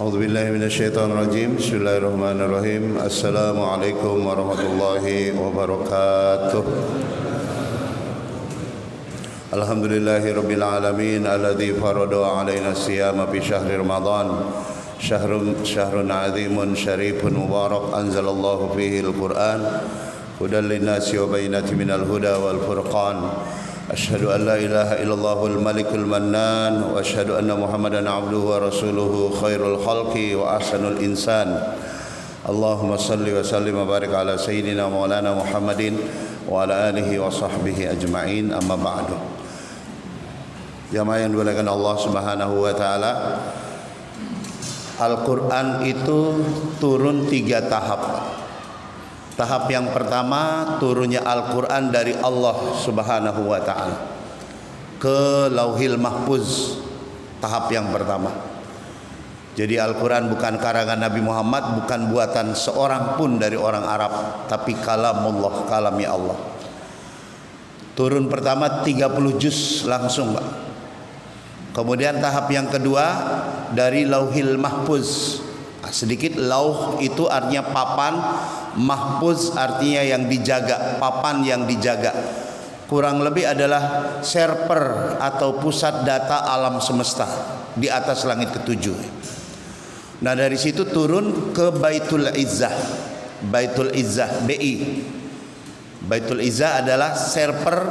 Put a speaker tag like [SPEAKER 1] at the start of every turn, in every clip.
[SPEAKER 1] A'udzu billahi minasyaitonir rajim. Bismillahirrahmanirrahim. Assalamualaikum warahmatullahi wabarakatuh. Alhamdulillahirabbil alamin alladzi farada 'alaina siyama fi syahri Ramadan. Syahrun 'azimun syarifun mubarak anzalallahu fihi al-Qur'an hudan lin-nasi wa bayyinatin minal huda wal furqan. Asyhadu an la ilaha illallahul malikul mannan wa asyhadu anna Muhammadan abduhu wa rasuluhu khairul khalqi wa ahsanul insan. Allahumma salli wa sallim wa barik ala sayyidina maulana Muhammadin wa ala alihi wa sahbihi ajma'in, amma ba'du. Jamaah yang dimuliakan Allah Subhanahu wa taala, Al-Qur'an itu turun 3 tahap. Tahap yang pertama, turunnya Al-Quran dari Allah Subhanahu wa ta'ala ke Lauhil Mahfuz. Tahap yang pertama. Jadi Al-Quran bukan karangan Nabi Muhammad, bukan buatan seorang pun dari orang Arab, tapi kalamullah, kalami Allah. Turun pertama 30 juz langsung, Pak. Kemudian tahap yang kedua dari Lauhil Mahfuz. Sedikit, lauh itu artinya papan, mahfuz artinya yang dijaga, papan yang dijaga. Kurang lebih adalah server atau pusat data alam semesta di atas langit ketujuh. Nah, dari situ turun ke Baitul Izzah. Baitul Izzah, BI. Baitul Izzah adalah server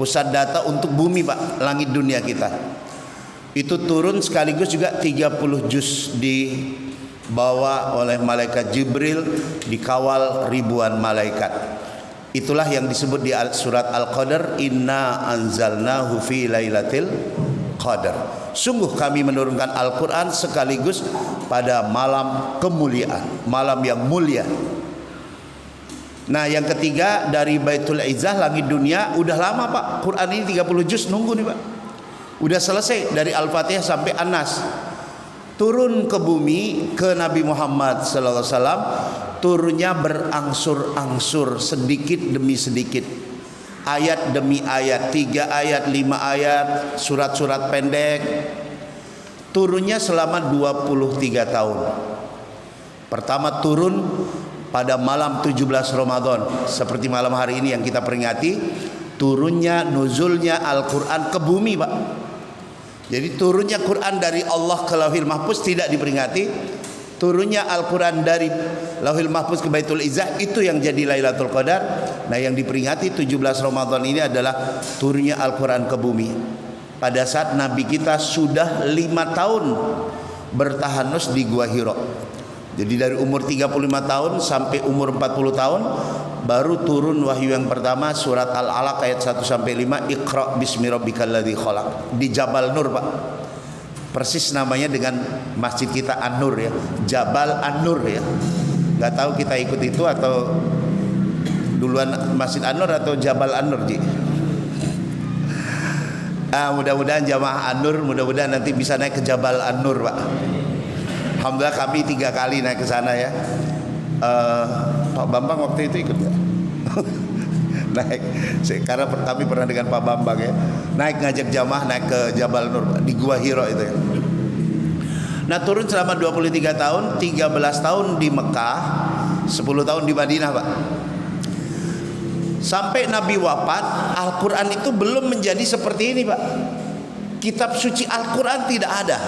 [SPEAKER 1] pusat data untuk bumi, Pak, langit dunia kita. Itu turun sekaligus juga 30 juz dibawa oleh malaikat Jibril, dikawal ribuan malaikat. Itulah yang disebut di surat Al-Qadar, inna anzalnahu fi lailatul qadar. Sungguh kami menurunkan Al-Quran sekaligus pada malam kemuliaan, malam yang mulia. Nah, yang ketiga dari Baitul Izzah, langit dunia, udah lama, Pak. Quran ini 30 juz nunggu nih, Pak. Udah selesai dari Al-Fatihah sampai An-Nas. Turun ke bumi, ke Nabi Muhammad sallallahu alaihi wasallam, turunnya berangsur-angsur, sedikit demi sedikit, ayat demi ayat, 3 ayat, 5 ayat, surat-surat pendek. Turunnya selama 23 tahun. Pertama turun pada malam 17 Ramadan, seperti malam hari ini yang kita peringati, turunnya, nuzulnya Al-Quran ke bumi, Pak. Jadi turunnya Quran dari Allah ke Lauhil Mahfuz tidak diperingati. Turunnya Al-Quran dari Lauhil Mahfuz ke Baitul Izzah, itu yang jadi Lailatul Qadar. Nah, yang diperingati 17 Ramadan ini adalah turunnya Al-Quran ke bumi. Pada saat Nabi kita sudah 5 tahun bertahanus di Gua Hira. Jadi dari umur 35 tahun sampai umur 40 tahun baru turun wahyu yang pertama, surat Al-Alaq ayat 1-5, Iqra bismi rabbikal ladzi khalaq, di Jabal Nur, Pak. Persis namanya dengan masjid kita An-Nur, ya, Jabal An-Nur, ya. Nggak tahu kita ikut itu atau duluan Masjid An-Nur atau Jabal An-Nur, Ji. Mudah-mudahan jamaah An-Nur, mudah-mudahan nanti bisa naik ke Jabal An-Nur, Pak. Alhamdulillah kami 3 kali naik ke sana, ya. Pak Bambang waktu itu ikut nggak? Naik, karena kami pernah dengan Pak Bambang, ya. Naik ngajak jamaah naik ke Jabal Nur di Gua Hira itu, ya. Nah, turun selama 23 tahun, 13 tahun di Mekah, 10 tahun di Madinah, Pak. Sampai Nabi wafat, Al-Quran itu belum menjadi seperti ini, Pak. Kitab suci Al-Quran tidak ada.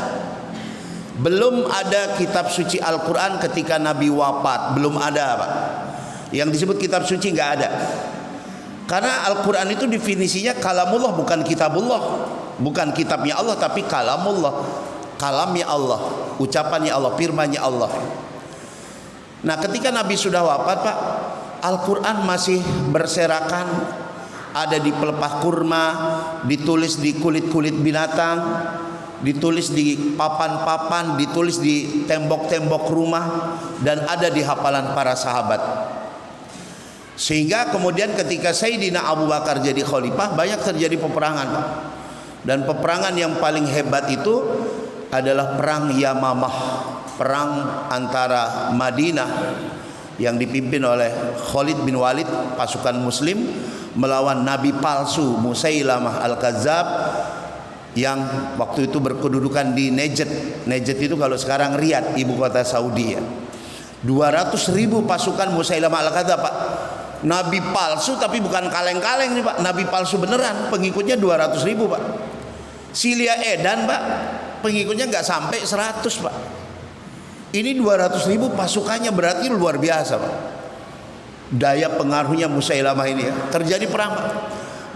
[SPEAKER 1] Belum ada kitab suci Al-Quran ketika Nabi wafat, belum ada, Pak. Yang disebut kitab suci nggak ada. Karena Al-Quran itu definisinya kalamullah, bukan kitabullah, bukan kitabnya Allah, tapi kalamullah, kalamnya Allah, ucapannya Allah, firmannya Allah. Nah, ketika Nabi sudah wafat, Pak, Al-Quran masih berserakan, ada di pelepah kurma, ditulis di kulit-kulit binatang, ditulis di papan-papan, ditulis di tembok-tembok rumah, dan ada di hafalan para sahabat. Sehingga kemudian ketika Sayyidina Abu Bakar jadi khalifah, banyak terjadi peperangan, Pak. Dan peperangan yang paling hebat itu adalah perang Yamamah, perang antara Madinah yang dipimpin oleh Khalid bin Walid, pasukan muslim, melawan nabi palsu Musailamah Al-Kadzab yang waktu itu berkedudukan di Najd. Najd itu kalau sekarang Riyadh, ibu kota Saudi ya. 200.000 pasukan Musailamah al-Kadzdzab Pak. Nabi palsu, tapi bukan kaleng-kaleng nih Pak. Nabi palsu beneran, pengikutnya 200.000 Pak. Silia Edan Pak, pengikutnya nggak sampai 100 Pak. Ini 200.000 pasukannya, berarti luar biasa Pak. Daya pengaruhnya Musailamah ini ya. Terjadi perang Pak.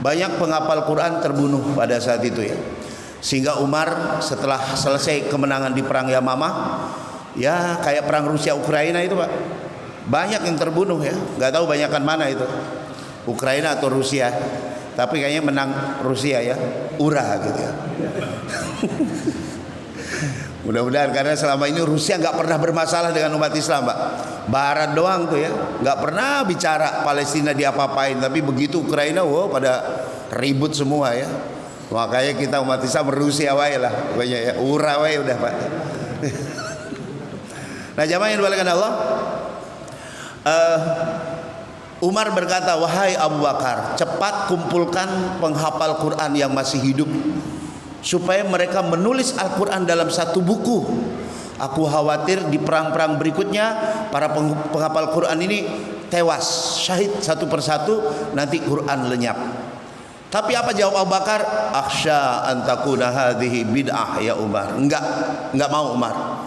[SPEAKER 1] Banyak penghafal Quran terbunuh pada saat itu ya. Sehingga Umar setelah selesai kemenangan di perang Yamamah, ya kayak perang Rusia Ukraina itu Pak, banyak yang terbunuh ya. Nggak tahu banyakan mana itu, Ukraina atau Rusia, tapi kayaknya menang Rusia ya, urah gitu ya. Mudah-mudahan, karena selama ini Rusia nggak pernah bermasalah dengan umat Islam Pak. Barat doang tuh ya, nggak pernah bicara Palestina diapa-apain, tapi begitu Ukraina, wow, pada ribut semua ya. Makanya kita umat Islam Rusia wae lah, pokoknya ya, urah wae udah Pak. Nah jamaah yang dimuliakan Allah, Umar berkata, wahai Abu Bakar, cepat kumpulkan penghafal Quran yang masih hidup, supaya mereka menulis Al-Quran dalam satu buku. Aku khawatir di perang-perang berikutnya para penghafal Quran ini tewas, syahid satu persatu, nanti Quran lenyap. Tapi apa jawab Abu Bakar? Akhsha an takuna hadhihi bid'ah ya Umar. Enggak mau Umar.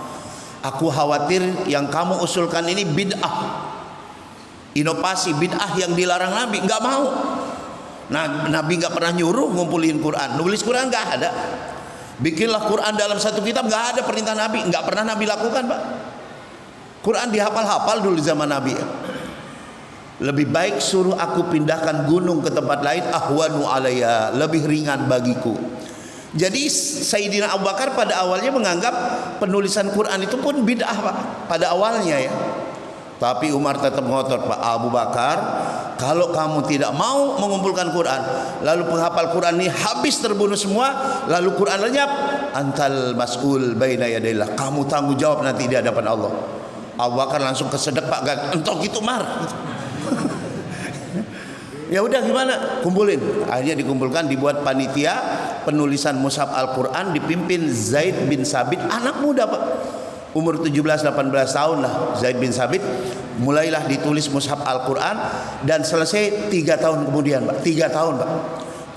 [SPEAKER 1] Aku khawatir yang kamu usulkan ini bid'ah, inovasi bid'ah yang dilarang Nabi. Enggak mau. Nah, Nabi enggak pernah nyuruh ngumpulin Quran, nulis Quran enggak ada. Bikinlah Quran dalam satu kitab, enggak ada perintah Nabi, enggak pernah Nabi lakukan Pak. Quran dihafal-hafal dulu zaman Nabi. Lebih baik suruh aku pindahkan gunung ke tempat lain, ahwanu alayya, lebih ringan bagiku. Jadi Sayyidina Abu Bakar pada awalnya menganggap penulisan Quran itu pun bid'ah Pak, pada awalnya ya. Tapi Umar tetap ngotot, Pak Abu Bakar, kalau kamu tidak mau mengumpulkan Quran, lalu penghafal Quran ini habis terbunuh semua, lalu Quran lenyap, antal mas'ul baina yadillah, kamu tanggung jawab nanti di hadapan Allah. Abu Bakar langsung kesedek, Pak, entok gitu Mar. Ya udah gimana? Kumpulin. Akhirnya dikumpulkan, dibuat panitia penulisan mushaf Al-Quran dipimpin Zaid bin Sabit, anak muda Pak. Umur 17-18 tahun lah Zaid bin Sabit. Mulailah ditulis mushaf Al-Quran dan selesai 3 tahun kemudian Pak. 3 tahun Pak.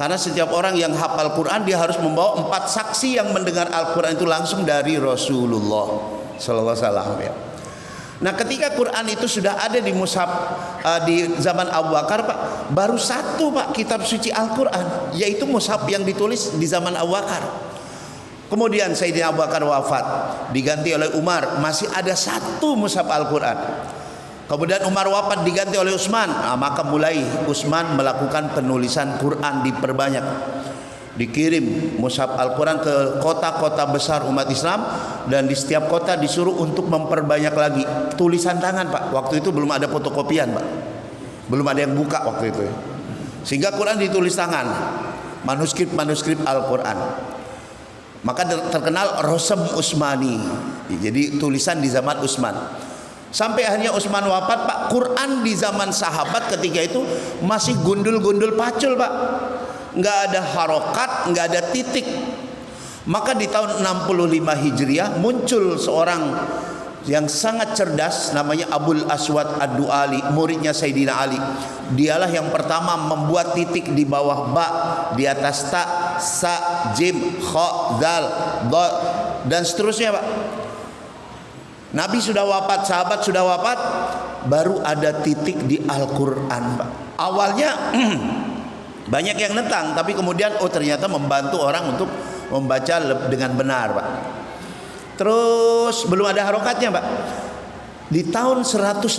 [SPEAKER 1] Karena setiap orang yang hafal Quran dia harus membawa 4 saksi yang mendengar Al-Quran itu langsung dari Rasulullah sallallahu alaihi wasallam ya. Nah ketika Quran itu sudah ada di mushaf di zaman Abu Bakar Pak, baru satu Pak kitab suci Al-Quran, yaitu mushaf yang ditulis di zaman Abu Bakar. Kemudian Sayyidina Abu Bakar wafat, diganti oleh Umar, masih ada satu mushaf Al-Quran. Kemudian Umar wafat, diganti oleh Utsman. Nah, maka mulai Utsman melakukan penulisan Quran diperbanyak. Dikirim mushaf Al-Quran ke kota-kota besar umat Islam, dan di setiap kota disuruh untuk memperbanyak lagi tulisan tangan Pak. Waktu itu belum ada fotokopian Pak, belum ada yang buka waktu itu ya. Sehingga Quran ditulis tangan, manuskrip Al-Quran. Maka terkenal Rosem Utsmani, jadi tulisan di zaman Utsman. Sampai akhirnya Utsman wafat Pak, Quran di zaman sahabat ketika itu masih gundul-gundul pacul Pak, nggak ada harokat, nggak ada titik. Maka di tahun 65 Hijriah muncul seorang yang sangat cerdas, namanya Abul Aswad Ad-Du'ali, muridnya Sayyidina Ali. Dialah yang pertama membuat titik di bawah ba, di atas ta, sa, jim, kha, dal, dha, dan seterusnya Pak. Nabi sudah wafat, sahabat sudah wafat, baru ada titik di Al-Quran Pak. Awalnya banyak yang nentang, tapi kemudian ternyata membantu orang untuk membaca dengan benar Pak. Terus belum ada harokatnya Pak. Di tahun 150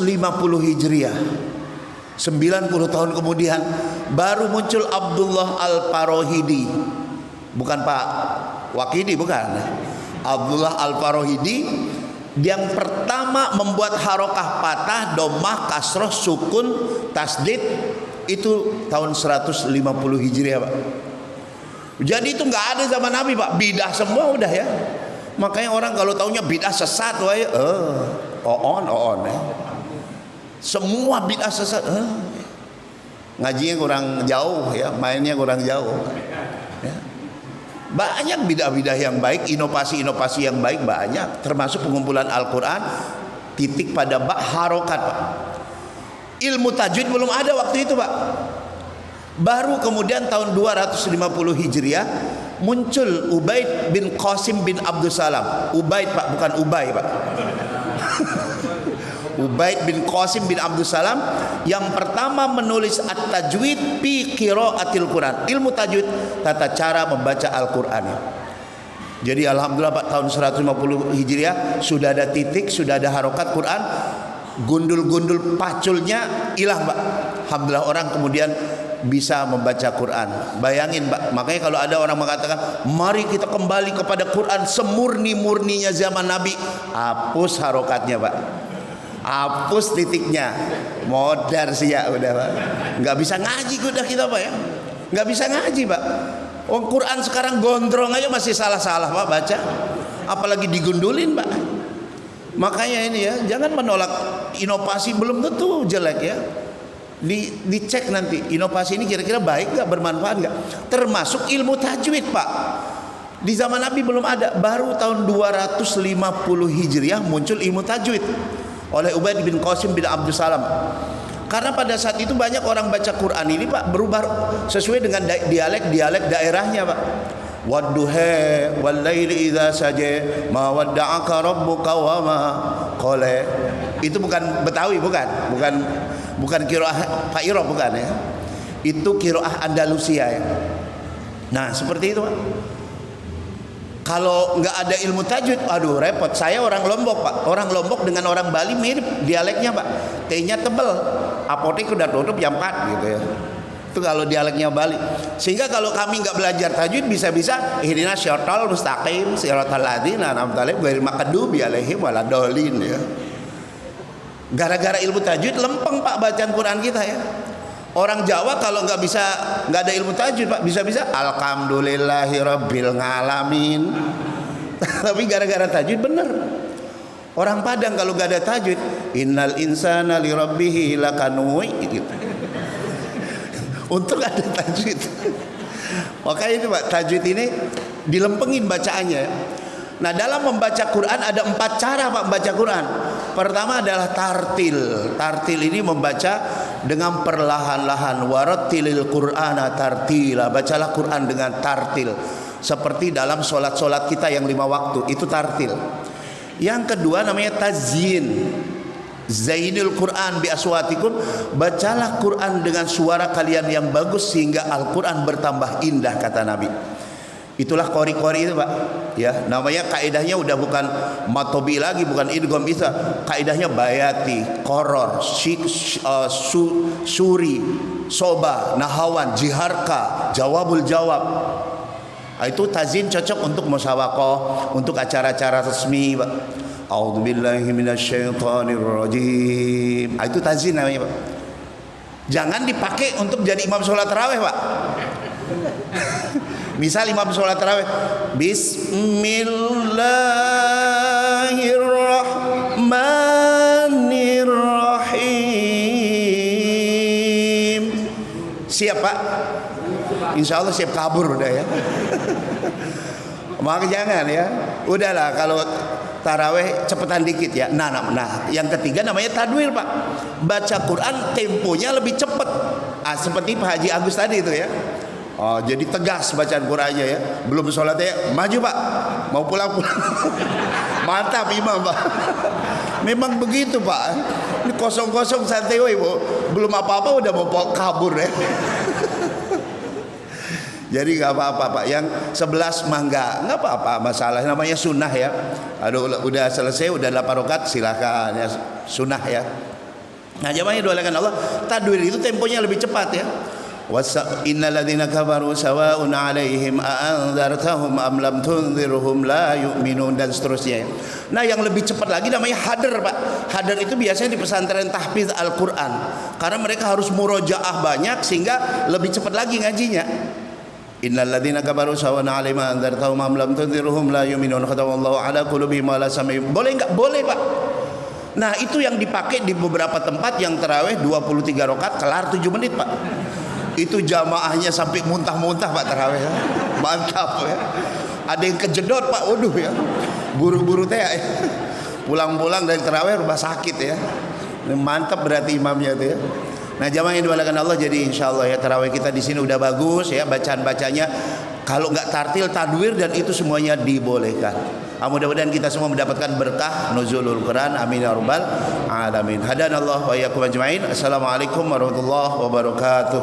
[SPEAKER 1] Hijriah, 90 tahun kemudian, baru muncul Abdullah Al-Farohidi. Bukan Pak Wakidi, bukan. Abdullah Al-Farohidi yang pertama membuat harokah patah, domah, kasroh, sukun, tasdid. Itu tahun 150 Hijriah Pak. Jadi itu nggak ada zaman Nabi Pak, bidah semua udah ya. Makanya orang kalau taunya bidah sesat, wae, on ya. Semua bidah sesat. Ngajinya kurang jauh ya, mainnya kurang jauh. Ya. Banyak bidah-bidah yang baik, inovasi-inovasi yang baik banyak, termasuk pengumpulan Al-Quran titik pada ba harokat, Pak. Ilmu tajwid belum ada waktu itu, Pak. Baru kemudian tahun 250 Hijriah muncul Ubaid bin Qasim bin Abdul Salam. Ubaid, Pak, bukan Ubay, Pak. Ubaid bin Qasim bin Abdul Salam yang pertama menulis at-tajwid fi qiraatil Quran. Ilmu tajwid, tata cara membaca Al-Quran. Jadi alhamdulillah, Pak, tahun 150 Hijriah sudah ada titik, sudah ada harokat Quran. Gundul-gundul paculnya hilang, Pak. Alhamdulillah orang kemudian bisa membaca Quran. Bayangin, Pak, makanya kalau ada orang mengatakan mari kita kembali kepada Quran semurni-murninya zaman Nabi, hapus harokatnya, Pak, hapus titiknya, modar sih ya udah, Pak. Nggak bisa ngaji udah kita, Pak, ya, nggak bisa ngaji, Pak. Oh, Quran sekarang gondrong aja masih salah-salah, Pak, baca, apalagi digundulin, Pak. Makanya ini ya, jangan menolak inovasi, belum tentu jelek ya. Dicek nanti inovasi ini kira-kira baik nggak, bermanfaat nggak, termasuk ilmu tajwid, Pak. Di zaman Nabi belum ada, baru tahun 250 Hijriah muncul ilmu tajwid oleh Ubaid bin Qasim bin Abdul Salam. Karena pada saat itu banyak orang baca Quran ini, Pak, berubah sesuai dengan dialek daerahnya, Pak. Wadduha wal laili idza saja ma wadda'aka rabbuka wa ma qala. Itu bukan Betawi, bukan qiraah Pak Iro, bukan ya. Itu qiraah Andalusia ya. Nah, seperti itu, Pak. Kalau nggak ada ilmu tajwid, aduh repot. Saya orang Lombok, Pak. Orang Lombok dengan orang Bali mirip dialeknya, Pak. T-nya tebel. Apotek udah tutup jam 4 gitu ya. Itu kalau dialeknya Bali. Sehingga kalau kami nggak belajar tajwid, bisa-bisa ihdinas syiratal mustaqim siratal ladzina an'amta 'alaihim ghairil maghdubi 'alaihim waladdallin ya. Gara-gara ilmu tajwid lempeng, Pak, bacaan Quran kita ya. Orang Jawa kalau nggak ada ilmu tajwid, Pak, bisa-bisa alhamdulillahirabbil ngalamin. Tapi gara-gara tajwid bener. Orang Padang kalau nggak ada tajwid, innal insana lirabbihi lakanui gitu. Untuk ada tajwid. Makanya itu, Pak, tajwid ini dilempengin bacaannya. Nah, dalam membaca Quran ada 4 cara, Pak, membaca Quran. Pertama adalah tartil. Tartil ini membaca dengan perlahan-lahan. Warattilil Qur'ana tartila. Bacalah Quran dengan tartil. Seperti dalam solat-solat kita yang 5 waktu, itu tartil. Yang kedua namanya tazyin. Zainul Quran bi aswatikum, bacalah Quran dengan suara kalian yang bagus sehingga Al-Quran bertambah indah, kata Nabi. Itulah qori-qori itu, Pak. Ya, namanya kaidahnya udah bukan matobi lagi, bukan idgham bisa. Kaidahnya bayati, qoror, suri, soba, nahawan, jiharka, jawabul jawab. Itu tazin cocok untuk musyawarah, untuk acara-acara resmi, Pak. A'udzubillahi minasyaitonirrajim. Itu tazin namanya, Pak. Jangan dipakai untuk jadi imam sholat tarawih, Pak. Misal imam sholat tarawih, Bismillahirrahmanirrahim. Siap, Pak? Insya Allah siap kabur udah ya. Maka jangan ya. Udahlah kalau taraweh cepetan dikit ya. Nah, yang ketiga namanya tadwir, Pak. Baca Quran temponya lebih cepat. Seperti Pak Haji Agus tadi itu ya. Oh, jadi tegas bacaan Qurannya ya. Belum sholatnya maju, Pak. Mau pulang. Mantap imam, Pak. Memang begitu, Pak. Ini kosong-kosong santai, Bu. Belum apa-apa udah mau kabur ya. Jadi nggak apa-apa, Pak. Yang 11 mah nggak apa-apa, masalah namanya sunnah ya. Aduh, udah selesai, udah 8 rakaat, silakan ya, sunnah ya. Nah, jamaah yang dimuliakan Allah, tadwir itu temponya lebih cepat ya. Innal ladzina kafaru sawa'un 'alaihim a'anzartahum am lam tunzirhum la yu'minun, dan seterusnya. Nah, yang lebih cepat lagi namanya hadar, Pak. Hadar itu biasanya di pesantren tahfiz Al-Qur'an. Karena mereka harus murojaah banyak sehingga lebih cepat lagi ngajinya. Innal ladzina kafaru sawa'un 'alaihim a'anzartahum am lam tunzirhum la yu'minun khatamallahu 'ala qulubihim wa la sam'ihim. Boleh enggak? Boleh, Pak. Nah, itu yang dipakai di beberapa tempat yang tarawih 23 rakaat kelar 7 menit, Pak. Itu jamaahnya sampai muntah-muntah Pak tarawih ya. Mantap ya. Ada yang kejedot Pak, waduh ya. Buru-buru teh ya. Pulang-pulang dari tarawih rumah sakit ya. Mantap berarti imamnya itu ya. Nah jamaah yang dimuliakan Allah, jadi insyaallah ya tarawih kita di sini udah bagus ya, bacaan-bacanya kalau nggak tartil tadwir dan itu semuanya dibolehkan. Mudah-mudahan kita semua mendapatkan berkah nuzulul Quran, amin ya rabbal alamin. Hadanallahu wa iyyakum ajmain. Assalamualaikum warahmatullahi wabarakatuh.